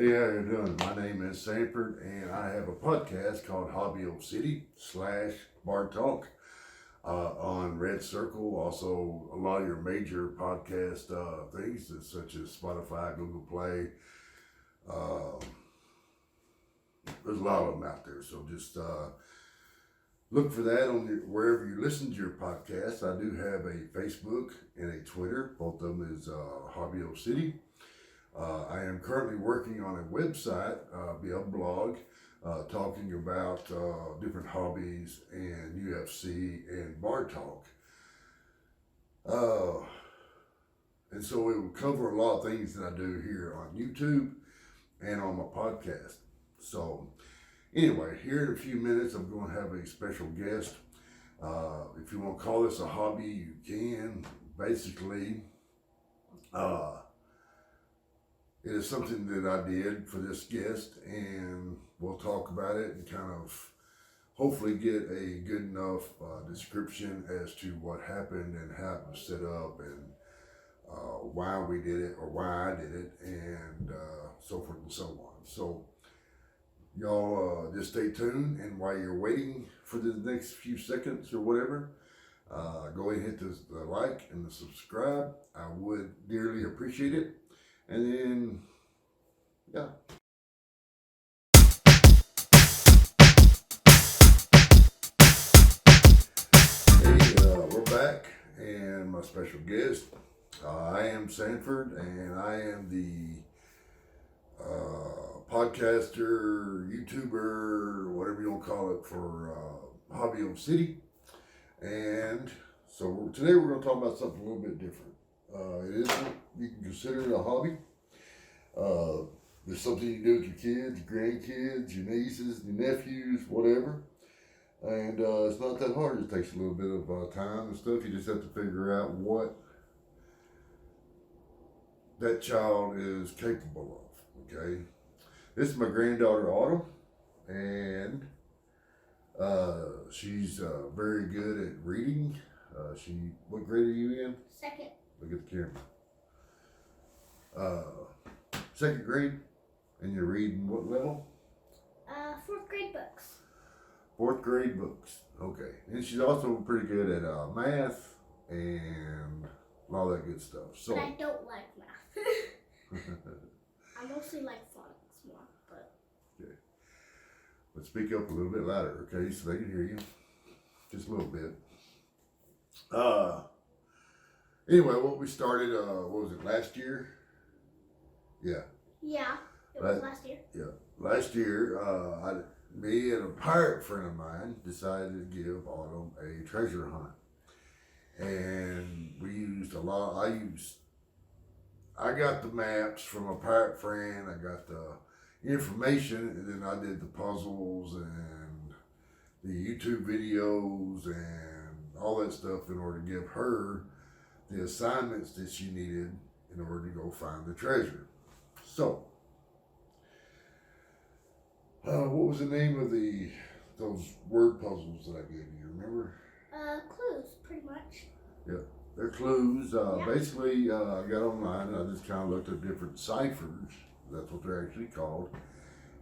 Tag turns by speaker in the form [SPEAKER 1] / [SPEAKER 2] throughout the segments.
[SPEAKER 1] Hey, how you doing? My name is Sanford, and I have a podcast called Hobbiocity / Bar Talk on Red Circle. Also, a lot of your major podcast things, such as Spotify, Google Play. There's a lot of them out there, so just look for that on wherever you listen to your podcast. I do have a Facebook and a Twitter. Both of them is Hobbiocity. I am currently working on a website, a blog, talking about different hobbies and UFC and bar talk. And so it will cover a lot of things that I do here on YouTube and on my podcast. So anyway, here in a few minutes, I'm going to have a special guest. If you want to call this a hobby, you can. Basically, it is something that I did for this guest, and we'll talk about it and kind of hopefully get a good enough description as to what happened and how it was set up and why we did it or why I did it and so forth and so on. So y'all just stay tuned, and while you're waiting for the next few seconds or whatever, go ahead and hit the like and the subscribe. I would dearly appreciate it. And then, yeah. Hey, we're back, and my special guest, I am Sanford, and I am the podcaster, YouTuber, whatever you want to call it, for Hobbiocity. And so today we're going to talk about something a little bit different. It isn't, you can consider it a hobby. It's something you do with your kids, your grandkids, your nieces, your nephews, whatever. And it's not that hard. It takes a little bit of time and stuff. You just have to figure out what that child is capable of, okay? This is my granddaughter, Autumn, and she's very good at reading. What grade are you in?
[SPEAKER 2] Second.
[SPEAKER 1] Look at the camera. Second grade, and you're reading what level?
[SPEAKER 2] Fourth grade books.
[SPEAKER 1] Fourth grade books. Okay. And she's also pretty good at math and all that good stuff. So.
[SPEAKER 2] But I don't like math. I mostly like phonics more, but.
[SPEAKER 1] Okay. But speak up a little bit louder, okay, so they can hear you. Just a little bit. Anyway, what we started, what was it, last year? Yeah.
[SPEAKER 2] Yeah, it was last year.
[SPEAKER 1] Yeah, last year, me and a pirate friend of mine decided to give Autumn a treasure hunt. And we used a lot, I got the maps from a pirate friend, I got the information, and then I did the puzzles and the YouTube videos and all that stuff in order to give her the assignments that she needed in order to go find the treasure. So, what was the name of those word puzzles that I gave you? Remember?
[SPEAKER 2] Clues, pretty much.
[SPEAKER 1] Yeah, they're clues.
[SPEAKER 2] Yeah.
[SPEAKER 1] Basically, I got online and I just kind of looked at different ciphers. That's what they're actually called.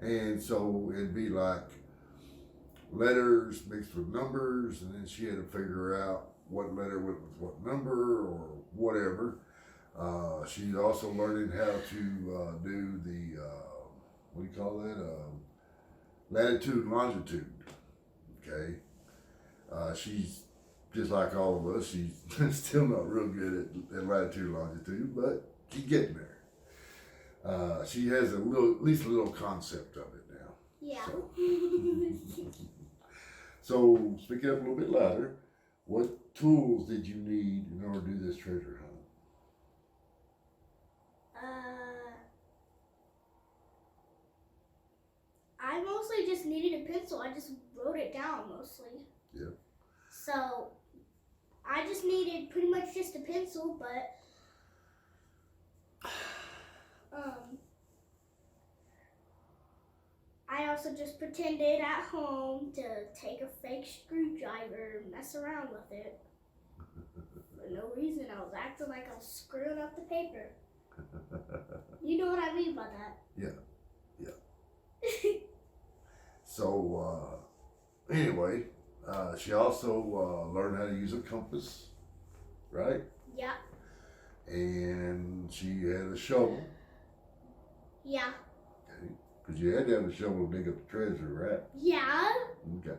[SPEAKER 1] And so it'd be like letters mixed with numbers, and then she had to figure out what letter went with what number or whatever. She's also learning how to do the, what do you call that? Latitude and longitude. Okay. She's just like all of us. She's still not real good at latitude and longitude, but she's getting there. She has at least a little concept of it now.
[SPEAKER 2] Yeah.
[SPEAKER 1] So speaking up a little bit louder, what tools did you need in order to do this treasure hunt?
[SPEAKER 2] I mostly just needed a pencil. I just wrote it down mostly.
[SPEAKER 1] Yeah.
[SPEAKER 2] So I just needed pretty much just a pencil, but I also just pretended at home to take a fake screwdriver and mess around with it. For no reason. I was acting like I was screwing up the paper. You know what I mean by that?
[SPEAKER 1] Yeah. So anyway, she also learned how to use a compass, right?
[SPEAKER 2] Yeah.
[SPEAKER 1] And she had a shovel.
[SPEAKER 2] Yeah.
[SPEAKER 1] Okay. Because you had to have a shovel to dig up the treasure, right?
[SPEAKER 2] Yeah.
[SPEAKER 1] Okay.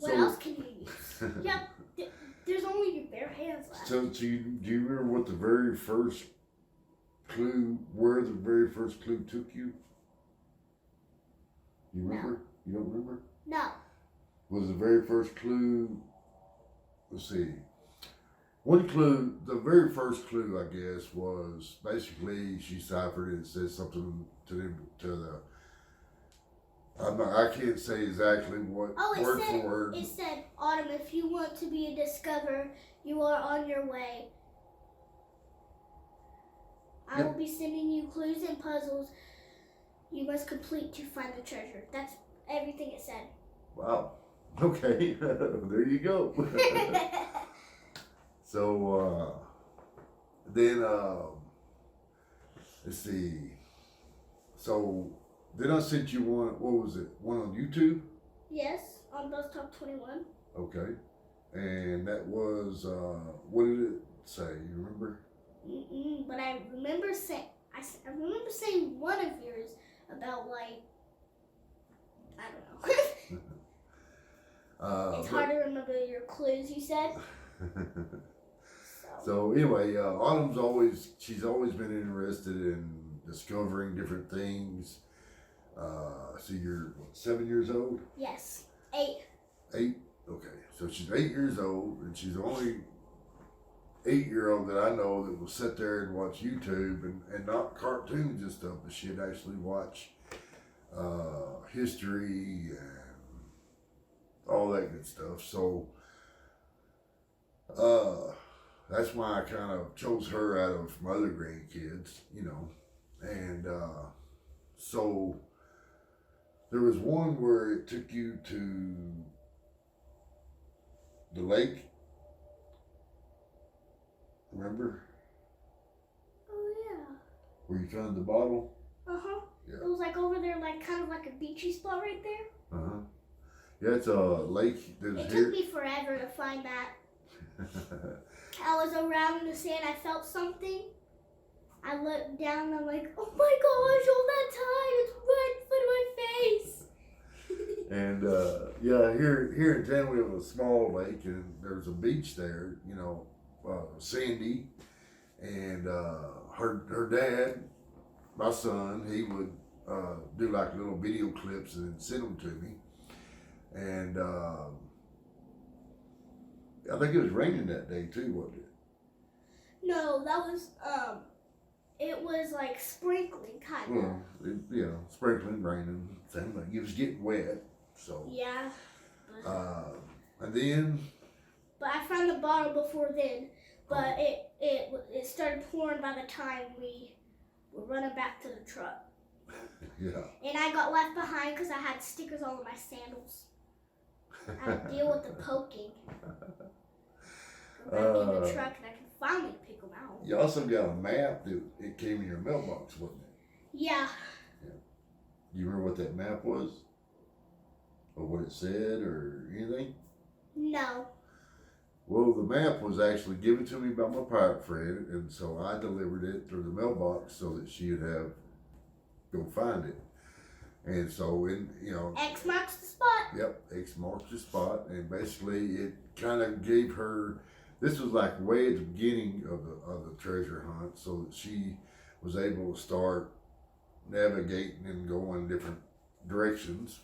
[SPEAKER 2] What else can you use? Yep. There's only your bare hands left.
[SPEAKER 1] So do you remember what the very first clue, where the very first clue took you? You remember?
[SPEAKER 2] No.
[SPEAKER 1] You don't remember?
[SPEAKER 2] No.
[SPEAKER 1] Was the very first clue, let's see. One clue, the very first clue, I guess, was basically she ciphered it and said something to the, I can't say exactly what word for word.
[SPEAKER 2] It said, Autumn, if you want to be a discoverer, you are on your way. I will be sending you clues and puzzles you must complete to find the treasure. That's everything it said.
[SPEAKER 1] Wow. Okay. There you go. So then let's see. So then I sent you one. What was it? One on YouTube?
[SPEAKER 2] Yes, on Buzz Top 21.
[SPEAKER 1] Okay. And that was what did it say? You remember?
[SPEAKER 2] But I remember saying one of yours about like I don't know. It's hard to remember your clues you said.
[SPEAKER 1] So anyway, Autumn's she's always been interested in discovering different things. So you're what, 7 years old?
[SPEAKER 2] Yes, 8.
[SPEAKER 1] 8? Okay, so she's 8 years old, and she's the only 8-year-old that I know that will sit there and watch YouTube and not cartoons and stuff, but she'd actually watch history and all that good stuff. So that's why I kind of chose her out of my other grandkids, you know. And so there was one where it took you to the lake. Remember?
[SPEAKER 2] Oh yeah.
[SPEAKER 1] Where you found the bottle?
[SPEAKER 2] Uh-huh.
[SPEAKER 1] Yeah.
[SPEAKER 2] It was like over there, like kind of like a beachy spot right there.
[SPEAKER 1] Uh-huh. Yeah, it's a lake that's
[SPEAKER 2] It
[SPEAKER 1] here.
[SPEAKER 2] took me forever to find that. I was around in the sand, I felt something. I looked down and I'm like, oh my gosh, all that time, it's right in front of my face.
[SPEAKER 1] And yeah, here in town we have a small lake and there's a beach there, you know, sandy. And her dad, my son, he would do like little video clips and send them to me. And I think it was raining that day too, wasn't it?
[SPEAKER 2] No, that was it was like sprinkling kind of.
[SPEAKER 1] Well, yeah, sprinkling, raining, same thing. It was getting wet, so.
[SPEAKER 2] Yeah.
[SPEAKER 1] And then.
[SPEAKER 2] But I found the bottle before then. But it started pouring by the time we were running back to the truck.
[SPEAKER 1] Yeah.
[SPEAKER 2] And I got left behind because I had stickers all over my sandals. I had to deal with the poking. Go back in the truck and I can finally pick them out.
[SPEAKER 1] You also got a map that it came in your mailbox, wasn't it?
[SPEAKER 2] Yeah.
[SPEAKER 1] You remember what that map was? Or what it said or anything?
[SPEAKER 2] No.
[SPEAKER 1] Well, the map was actually given to me by my pirate friend, and so I delivered it through the mailbox so that she'd go find it. And so,
[SPEAKER 2] X marks the spot.
[SPEAKER 1] Yep, X marks the spot, and basically it kind of gave her. This was like way at the beginning of the treasure hunt, so that she was able to start navigating and going different directions.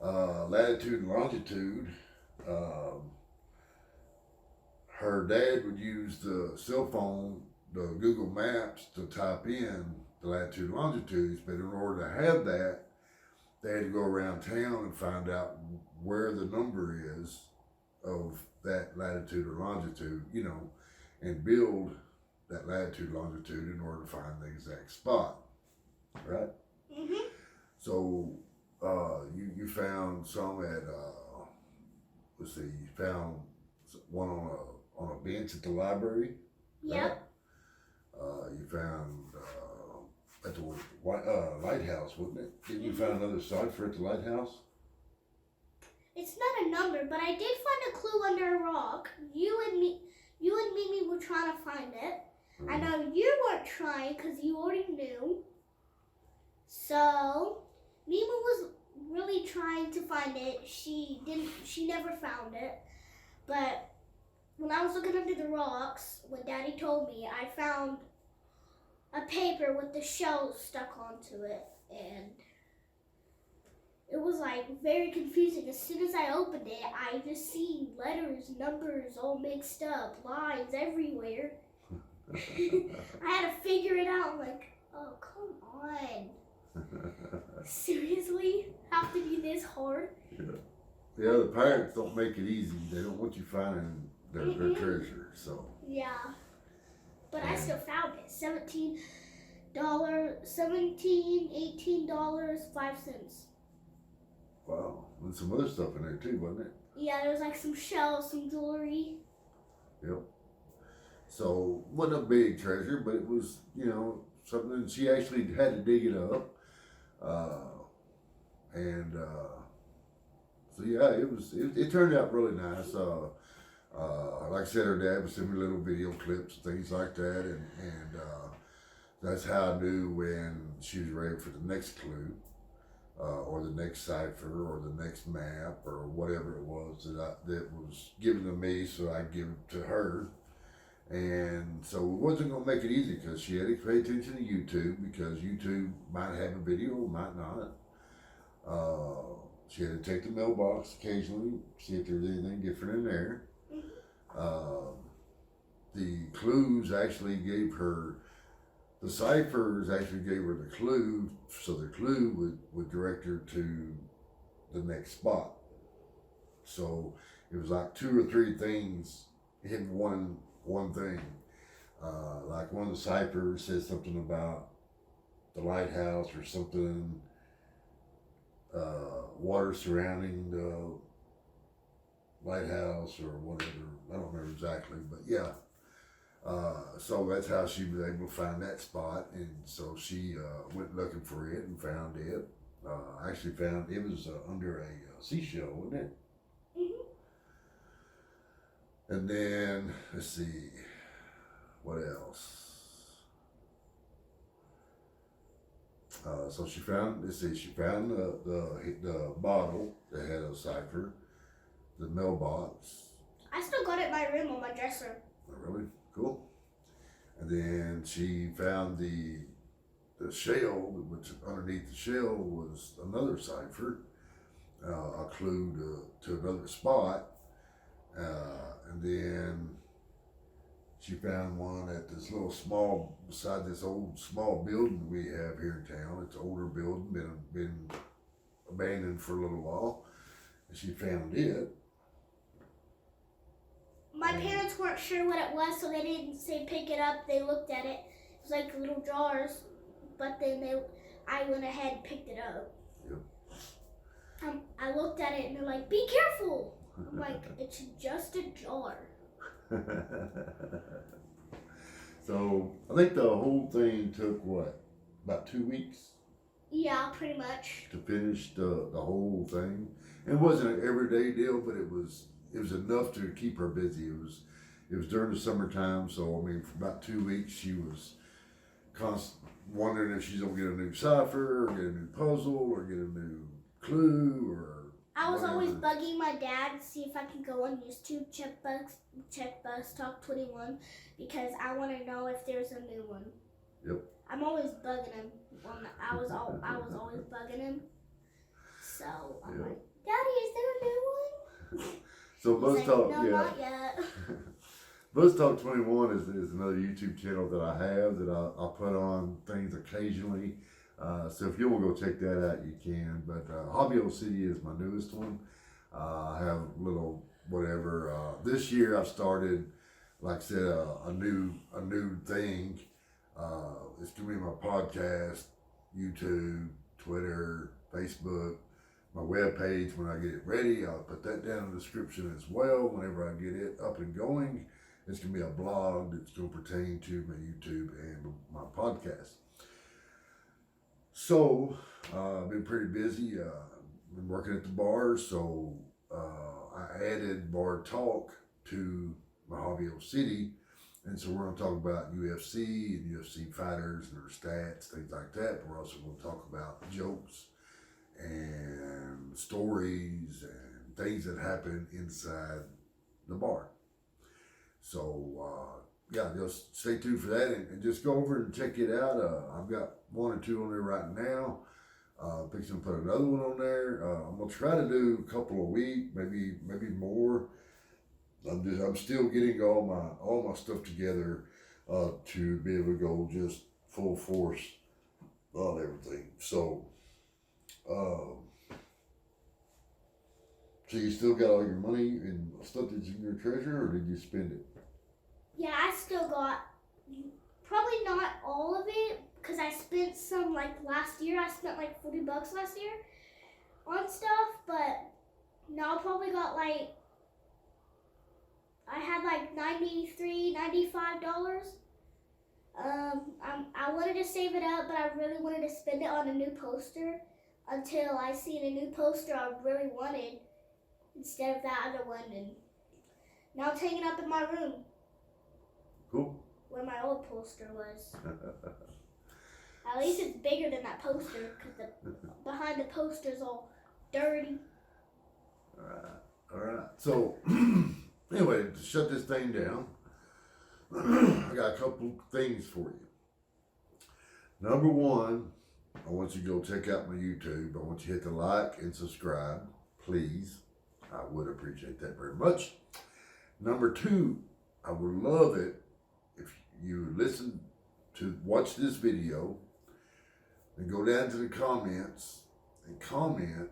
[SPEAKER 1] Latitude and longitude. Her dad would use the cell phone, the Google Maps, to type in the latitude and longitudes, but in order to have that, they had to go around town and find out where the number is of that latitude or longitude, and build that latitude longitude in order to find the exact spot, right?
[SPEAKER 2] Mm-hmm.
[SPEAKER 1] So you found some at let's see, you found one on a bench at the library.
[SPEAKER 2] Yep.
[SPEAKER 1] You found at the lighthouse, wasn't it? Didn't you find another cipher at the lighthouse?
[SPEAKER 2] It's not a number, but I did find a clue under a rock. You and Mimi were trying to find it.
[SPEAKER 1] Mm-hmm.
[SPEAKER 2] I know you weren't trying because you already knew. So Mimi was really trying to find it. She never found it. But when I was looking under the rocks, when Daddy told me, I found a paper with the shell stuck onto it, and it was like very confusing. As soon as I opened it, I just seen letters, numbers all mixed up, lines everywhere. I had to figure it out. I'm like, oh, come on. Seriously? Have to be this hard?
[SPEAKER 1] Yeah, the pirates don't make it easy. They don't want you finding their treasure, so.
[SPEAKER 2] Yeah. But I still found it. $18.05.
[SPEAKER 1] Wow. And some other stuff in there too, wasn't it?
[SPEAKER 2] Yeah, there was like some shells, some jewelry.
[SPEAKER 1] Yep. So, wasn't a big treasure, but it was, something she actually had to dig it up. So yeah, it turned out really nice. Like I said, her dad would send me little video clips and things like that, and that's how I knew when she was ready for the next clue, or the next cipher, or the next map, or whatever it was that was given to me, so I give it to her. And so it wasn't going to make it easy because she had to pay attention to YouTube, because YouTube might have a video, might not. She had to check the mailbox occasionally, see if there was anything different in there. The clues actually gave her, the ciphers actually gave her the clue, so the clue would direct her to the next spot. So it was like 2 or 3 things in one thing. Like one of the ciphers says something about the lighthouse or something, water surrounding the lighthouse or whatever. I don't remember exactly, but yeah. So that's how she was able to find that spot, and so she went looking for it and found it. Actually found it was under a seashell, wasn't it? And then let's see, what else? So she found. Let's see. She found the bottle that had a cipher, the mailbox.
[SPEAKER 2] I still got it in my room on my dresser.
[SPEAKER 1] Oh, really? Cool. And then she found the shell, which underneath the shell was another cipher, a clue to another spot. And then she found one at this little beside this old small building we have here in town. It's an older building, been abandoned for a little while. And she found it.
[SPEAKER 2] My parents weren't sure what it was, so they didn't say pick it up. They looked at it. It was like little jars, but then I went ahead and picked it up.
[SPEAKER 1] Yep.
[SPEAKER 2] I looked at it and they're like, be careful. I'm like, it's just a jar.
[SPEAKER 1] So I think the whole thing took what, about 2 weeks?
[SPEAKER 2] Yeah, pretty much.
[SPEAKER 1] To finish the whole thing. It wasn't an everyday deal, but it was enough to keep her busy. It was during the summertime, so I mean, for about 2 weeks she was wondering if she's gonna get a new cipher, or get a new puzzle, or get a new clue, or
[SPEAKER 2] I was
[SPEAKER 1] whatever.
[SPEAKER 2] always bugging my dad to see if I could go on YouTube, check Bus Talk 21, because I want to know if there's a new one.
[SPEAKER 1] Yep.
[SPEAKER 2] I'm always bugging him. I was always bugging him. So I'm like, Daddy, is there a new one?
[SPEAKER 1] So Buzz
[SPEAKER 2] He's
[SPEAKER 1] Talk,
[SPEAKER 2] like, no, not yet.
[SPEAKER 1] Buzz Talk 21 is another YouTube channel that I have that I put on things occasionally. So if you want to go check that out, you can. But Hobbiocity is my newest one. I have a little whatever. This year I've started, like I said, a new thing. It's gonna be my podcast, YouTube, Twitter, Facebook, my webpage. When I get it ready, I'll put that down in the description as well. Whenever I get it up and going, it's gonna be a blog that's gonna pertain to my YouTube and my podcast. So, I've been pretty busy. Been working at the bar, so I added bar talk to my Hobbiocity. And so we're going to talk about UFC and UFC fighters and their stats, things like that. But we're also going to talk about jokes and stories and things that happen inside the bar. So, yeah, just stay tuned for that and just go over and check it out. I've got 1 or 2 on there right now. Fixing to put another one on there. I'm gonna try to do a couple a week, maybe more. I'm still getting all my stuff together to be able to go just full force on everything. So, so you still got all your money and stuff that's in your treasure, or did you spend it?
[SPEAKER 2] Yeah, I still got probably not all of it because I spent some like last year. I spent like $40 last year on stuff, but now I probably got like I had like $93, $95. I wanted to save it up, but I really wanted to spend it on a new poster until I seen a new poster I really wanted instead of that other one, and now it's hanging up in my room.
[SPEAKER 1] Cool.
[SPEAKER 2] Where my old poster was. At least it's bigger than that poster because the behind the poster's all dirty.
[SPEAKER 1] All right. So, anyway, to shut this thing down, I got a couple things for you. Number one, I want you to go check out my YouTube. I want you to hit the like and subscribe, please. I would appreciate that very much. Number two, I would love it if you watch this video and go down to the comments and comment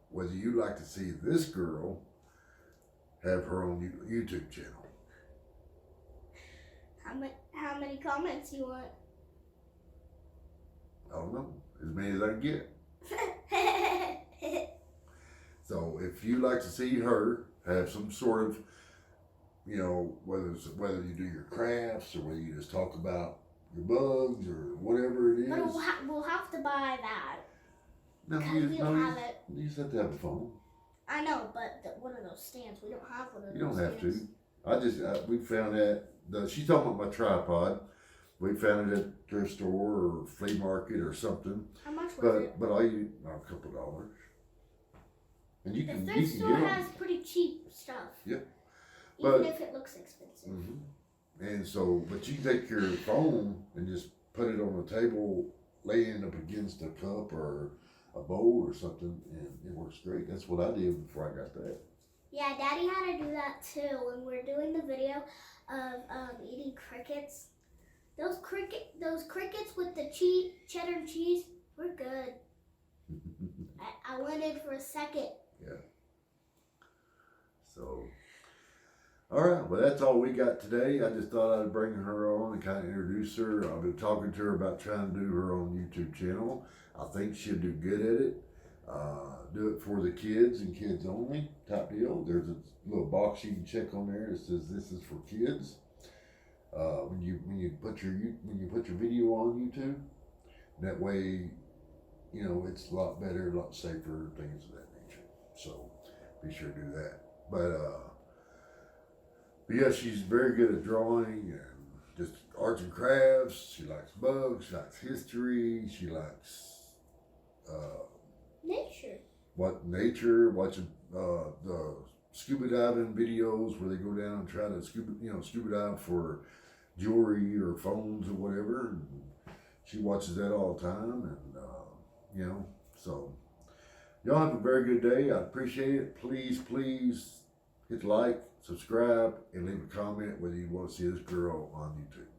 [SPEAKER 1] whether you'd like to see this girl have her own YouTube channel.
[SPEAKER 2] How many comments you want?
[SPEAKER 1] I don't know, as many as I can get. So if you'd like to see her have some sort of, whether you do your crafts or whether you just talk about your bugs or whatever it is.
[SPEAKER 2] But we'll have to buy that.
[SPEAKER 1] No,
[SPEAKER 2] Because we don't have it.
[SPEAKER 1] You just have to have a phone.
[SPEAKER 2] I know, but one of those stands. We don't have one of those.
[SPEAKER 1] You don't have
[SPEAKER 2] stands.
[SPEAKER 1] to. We found that. She's talking about my tripod. We found it at a thrift store or flea market or something.
[SPEAKER 2] How much was it?
[SPEAKER 1] But a couple $. And you
[SPEAKER 2] The
[SPEAKER 1] can
[SPEAKER 2] thrift store has pretty cheap stuff.
[SPEAKER 1] Yeah.
[SPEAKER 2] Even if it looks expensive.
[SPEAKER 1] Mm-hmm. And so, but you can take your phone and just put it on the table, laying up against a cup or a bowl or something, and it works great. That's what I did before I got that.
[SPEAKER 2] Yeah, Daddy had to do that too when we're doing the video of eating crickets. Those crickets with the cheddar cheese were good. I went in for a second.
[SPEAKER 1] Yeah. So, all right. Well, that's all we got today. I just thought I'd bring her on and kind of introduce her. I've been talking to her about trying to do her own YouTube channel. I think she'll do good at it. Do it for the kids and kids only type deal. There's a little box you can check on there that says this is for kids. When you put your video on YouTube, that way, it's a lot better, a lot safer, things of that nature. So be sure to do that. But yeah, she's very good at drawing and just arts and crafts. She likes bugs. She likes history. She likes nature. Watching the scuba diving videos where they go down and try to scuba dive for jewelry or phones or whatever. And she watches that all the time, and so y'all have a very good day. I appreciate it. Please hit like, subscribe, and leave a comment whether you want to see this girl on YouTube.